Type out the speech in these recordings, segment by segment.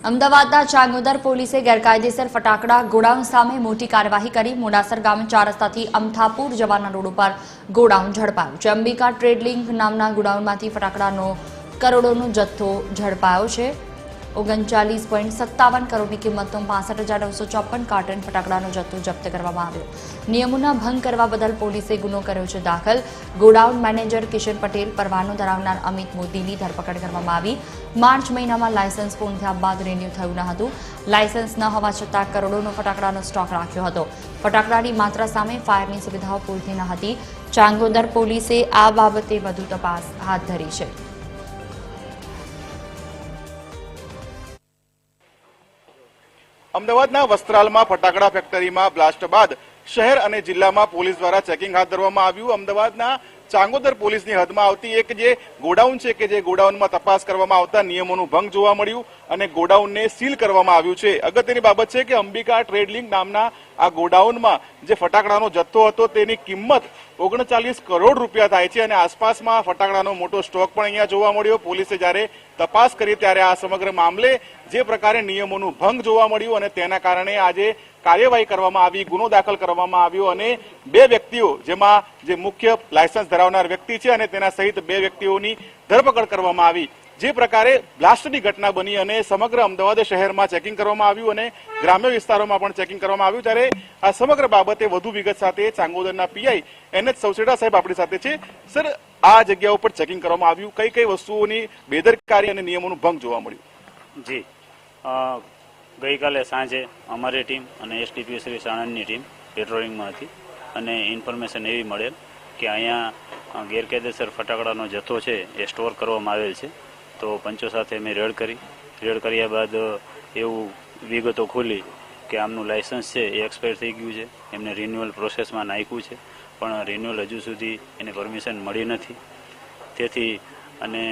અમદાવાદના ચાંગોદર પોલીસે ગેરકાયદેસર ફટાકડા ગોડાઉન સામે મોટી કાર્યવાહી કરી મોડાસર ગામે 4 રસ્તાથી અમથાપુર જવાના રોડ ઉપર ગોડાઉન ઝડપાયું છે। અંબિકા ટ્રેડલિંક નામના ગોડાઉનમાંથી ફટાકડાનો કરોડોનો જથ્થો ઝડપાયો છે। 39.57 કરોડની કિંમતનો 65,954 કાર્ટન ફટાકડાનો જથ્થો જપ્ત કરવામાં આવ્યો। નિયમોના ભંગ કરવા બદલ પોલીસે ગુનો કર્યો છે દાખલ। ગોડાઉન મેનેજર કિશન પટેલ પરવાનો ધરાવનાર અમિત મોદીની ધરપકડ કરવામાં આવી। માર્ચ મહિનામાં લાયસન્સ પૂર્ણ થયા બાદ રિન્યુ થયું ન હતું। લાયસન્સ ન હોવા છતાં કરોડોનો ફટાકડાનો સ્ટોક રાખ્યો હતો। ફટાકડાની માત્રા સામે ફાયરની સુવિધાઓ પૂરતી ન હતી। ચાંગોદર પોલીસે આ બાબતે વધુ તપાસ હાથ ધરી છે। અમદાવાદના વસ્ત્રાલમાં ફટાકડા ફેક્ટરીમાં બ્લાસ્ટ બાદ શહેર અને જિલ્લામાં પોલીસ દ્વારા ચેકિંગ હાથ ધરવામાં આવ્યું। અમદાવાદના ચાંગોદર પોલીસની હદમાં આવતી એક જે ગોડાઉન છે કે જે ગોડાઉનમાં તપાસ કરવામાં આવતા નિયમોનું ભંગ જોવા મળ્યું અને ગોડાઉનને સીલ કરવામાં આવ્યું છે। અગત્યની બાબત છે કે અંબિકા ટ્રેડલિંક નામના આ ગોડાઉનમાં જે ફટાકડાનો જથ્થો હતો તેની કિંમત 39 કરોડ રૂપિયા થાય છે અને આસપાસમાં ફટાકડાનો મોટો સ્ટોક પણ અહીંયા જોવા મળ્યો। પોલીસે જ્યારે તપાસ કરી ત્યારે આ સમગ્ર મામલે જે પ્રકારે નિયમોનું ભંગ જોવા મળ્યું અને તેના કારણે આજે કાર્યવાહી કરવામાં આવી, ગુનો દાખલ કરવામાં આવ્યો અને 2 વ્યક્તિઓ જેમાં જે મુખ્ય લાયસન્સ ધરાવનાર વ્યક્તિ છે અને તેના સહિત 2 વ્યક્તિઓની ધરપકડ કરવામાં આવી। જે પ્રકારે બ્લાસ્ટની ઘટના બની અને સમગ્ર અમદાવાદ શહેરમાં ચેકિંગ કરવામાં આવ્યું અને ગ્રામ્ય વિસ્તારોમાં પણ ચેકિંગ કરવામાં આવ્યું। ત્યારે આ સમગ્ર બાબતે વધુ વિગત સાથે ચાંગોદરના પીઆઈ NH સવસેડા સાહેબ આપણી સાથે છે। સર, આ જગ્યા ઉપર ચેકિંગ કરવામાં આવ્યું, કઈ કઈ વસ્તુઓની બેદરકારી અને નિયમોનું ભંગ જોવા મળ્યું? જી, ગઈકાલે સાંજે અમારી ટીમ અને એસડીપીઓ શ્રી સાણંદની ટીમ પેટ્રોલિંગમાં હતી અને ઇન્ફોર્મેશન એવી મળેલ કે અહીંયા ગેરકાયદેસર ફટાકડાનો જથ્થો છે એ સ્ટોર કરવામાં આવેલ છે। તો પંચો સાથે અમે રેડ કર્યા બાદ એવું વિગતો ખુલી કે આમનું લાયસન્સ છે એ એક્સપાયર થઈ ગયું છે, એમને રિન્યુઅલ પ્રોસેસમાં નાખ્યું છે પણ રિન્યુઅલ હજુ સુધી એને પરમિશન મળી નથી। તેથી અને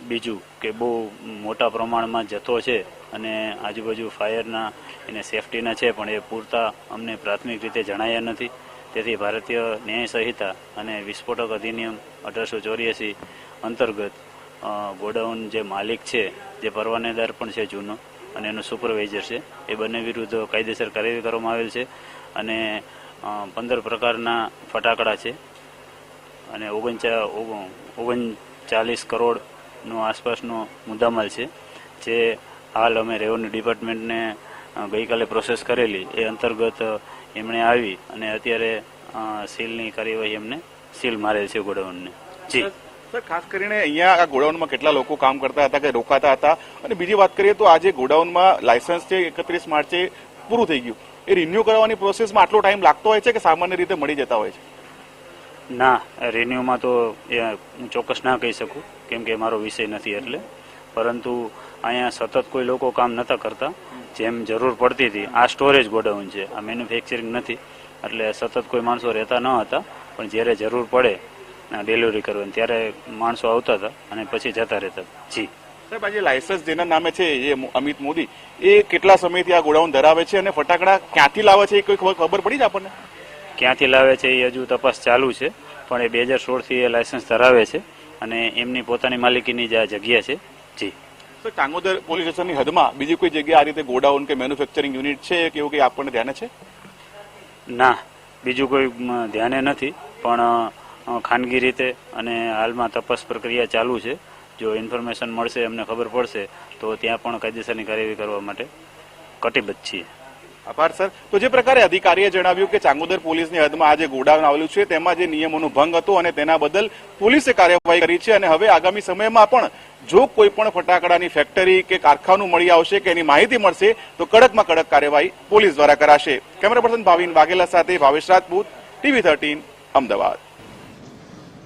બીજું કે બહુ મોટા પ્રમાણમાં જથ્થો છે અને આજુબાજુ ફાયરના એને સેફટીના છે પણ એ પૂરતા અમને પ્રાથમિક રીતે જણાયા નથી। તેથી ભારતીય ન્યાય સંહિતા અને વિસ્ફોટક અધિનિયમ 1884 અંતર્ગત ગોડાઉન જે માલિક છે, જે પરવાનેદાર પણ છે જૂનો અને એનો સુપરવાઇઝર છે, એ બંને વિરુદ્ધ કાયદેસર કાર્યવાહી કરવામાં આવેલ છે અને 15 પ્રકારના ફટાકડા છે અને 39 કરોડનો આસપાસનો મુદ્દામાલ છે જે હાલ અમે રેવન્યુ ડિપાર્ટમેન્ટને ગઈકાલે પ્રોસેસ કરેલી એ અંતર્ગત એમણે આવી અને અત્યારે સીલની કાર્યવાહી એમને સીલ મારેલ છે ગોડાઉનને। જી સર, ખાસ કરીને અહીંયા આ ગોડાઉનમાં કેટલા લોકો કામ કરતા હતા કે રોકાતા હતા? અને બીજી વાત કરીએ તો આજે ગોડાઉનમાં લાયસન્સ છે 31 માર્ચે પૂરું થઈ ગયું, એ રિન્યુ કરવાની પ્રોસેસમાં આટલો ટાઈમ લાગતો હોય છે કે સામાન્ય રીતે મળી જતા હોય છે? ના, રિન્યુમાં તો એ હું ચોક્કસ ના કહી શકું કેમ કે મારો વિષય નથી એટલે, પરંતુ અહીંયા સતત કોઈ લોકો કામ નતા કરતા, જેમ જરૂર પડતી હતી। આ સ્ટોરેજ ગોડાઉન છે, આ મેન્યુફેક્ચરિંગ નથી એટલે સતત કોઈ માણસો રહેતા ન હતા પણ જ્યારે જરૂર પડે ડિલિવરી કરવાની ત્યારે માણસો આવતા હતા અને પછી જતા રહેતા। જી સાહેબ, આજે લાયસન્સ જેના નામે છે એ અમિત મોદી, એ કેટલા સમયથી આ ગોડાઉન ધરાવે છે અને ફટાકડા ક્યાંથી લાવે છે એ કોઈ ખબર પડી જ આપણને? ક્યાંથી લાવે છે એ હજુ તપાસ ચાલુ છે પણ એ 2016થી એ લાયસન્સ ધરાવે છે અને એમની પોતાની માલિકીની જે આ જગ્યા છે। જી સર, ચાંગોદર પોલીસ સ્ટેશનની હદમાં બીજી કોઈ જગ્યાએ આ રીતે ગોડાઉન કે મેન્યુફેક્ચરિંગ યુનિટ છે કે એવું કંઈ આપણને ધ્યાને છે? ના, બીજું કોઈ ધ્યાને નથી પણ ખાનગી રીતે અને હાલમાં તપાસ પ્રક્રિયા ચાલુ છે। જો ઇન્ફોર્મેશન મળશે, અમને ખબર પડશે તો ત્યાં પણ કાયદેસરની કાર્યવાહી કરવા માટે કટિબદ્ધ છીએ। આભાર સર। તો જે પ્રકારે અધિકારીએ જણાવ્યું કે ચાંગોદર પોલીસની હદમાં આ જે ગોડાઉન આવેલું છે તેમાં જે નિયમોનું ભંગ હતો અને તેના બદલ પોલીસે કાર્યવાહી કરી છે અને હવે આગામી સમયમાં પણ જો કોઈ પણ ફટાકડાની ફેક્ટરી કે કારખાનું મળી આવશે કે એની માહિતી મળશે તો કડકમાં કડક કાર્યવાહી પોલીસ દ્વારા કરાશે। કેમેરા પર્સન ભાવિન વાઘેલા સાથે ભાવેશ રાજપૂત, TV13 અમદાવાદ।